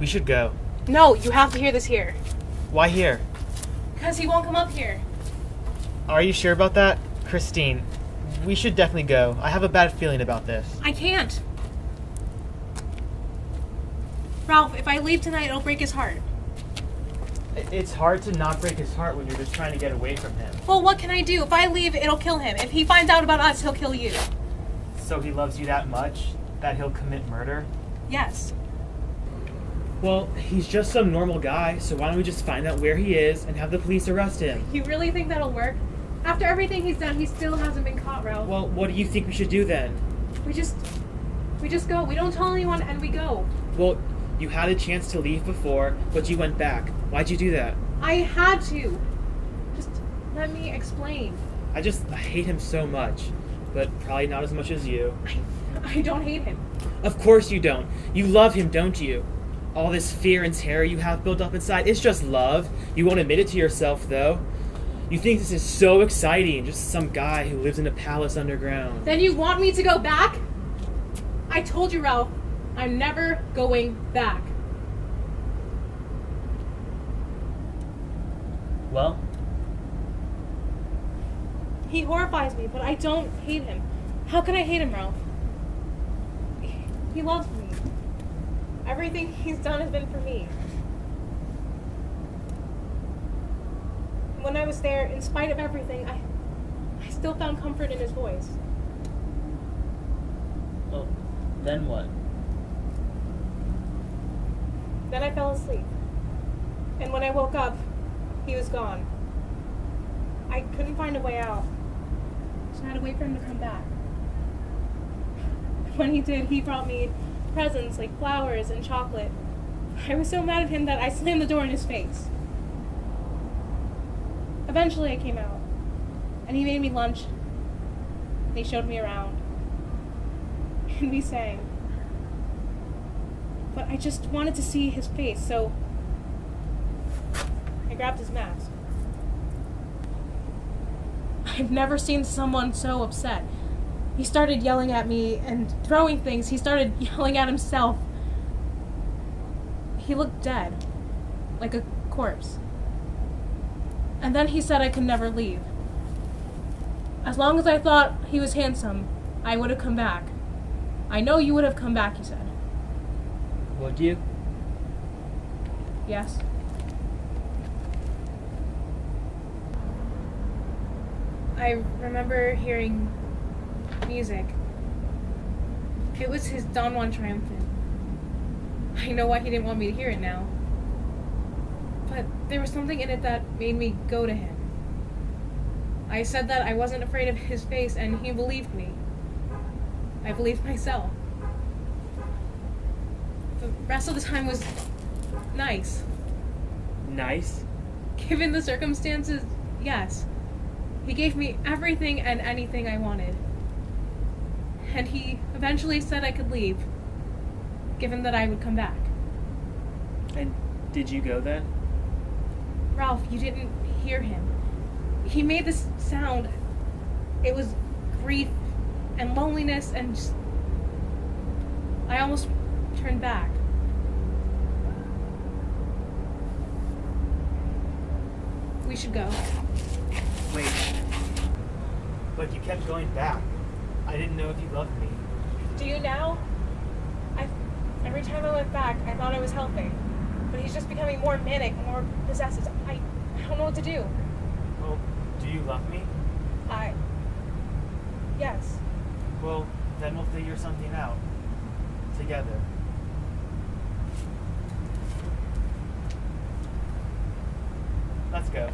We should go. No, you have to hear this here. Why here? Because he won't come up here. Are you sure about that? Christine, we should definitely go. I have a bad feeling about this. I can't. Ralph, if I leave tonight, it'll break his heart. It's hard to not break his heart when you're just trying to get away from him. Well, what can I do? If I leave, it'll kill him. If he finds out about us, he'll kill you. So he loves you that much that he'll commit murder? Yes. Well, he's just some normal guy, so why don't we just find out where he is and have the police arrest him? You really think that'll work? After everything he's done, he still hasn't been caught, Ralph. Well, what do you think we should do then? We just go. We don't tell anyone and we go. Well, you had a chance to leave before, but you went back. Why'd you do that? I had to. Just let me explain. I hate him so much, but probably not as much as you. I don't hate him. Of course you don't. You love him, don't you? All this fear and terror you have built up inside, it's just love. You won't admit it to yourself, though. You think this is so exciting, just some guy who lives in a palace underground. Then you want me to go back? I told you, Ralph, I'm never going back. Well? He horrifies me, but I don't hate him. How can I hate him, Ralph? He loves me. Everything he's done has been for me. When I was there, in spite of everything, I still found comfort in his voice. Well, then what? Then I fell asleep. And when I woke up, he was gone. I couldn't find a way out. So I had to wait for him to come back. When he did, he brought me presents like flowers and chocolate. I was so mad at him that I slammed the door in his face. Eventually I came out, and he made me lunch, and he showed me around, and we sang. But I just wanted to see his face, so I grabbed his mask. I've never seen someone so upset. He started yelling at me and throwing things. He started yelling at himself. He looked dead, like a corpse. And then he said I could never leave. As long as I thought he was handsome, I would have come back. I know you would have come back, he said. Would you? Yes. I remember hearing music. It was his Don Juan Triumphant. I know why he didn't want me to hear it now. But there was something in it that made me go to him. I said that I wasn't afraid of his face, and he believed me. I believed myself. The rest of the time was nice. Nice? Given the circumstances, yes. He gave me everything and anything I wanted. And he eventually said I could leave, given that I would come back. And did you go then? Ralph, you didn't hear him. He made this sound. It was grief and loneliness and just... I almost turned back. We should go. Wait. But you kept going back. I didn't know if you loved me. Do you now? Every time I went back, I thought I was helping. But he's just becoming more manic, more possessive. I don't know what to do. Well, do you love me? Yes. Well, then we'll figure something out. Together. Let's go.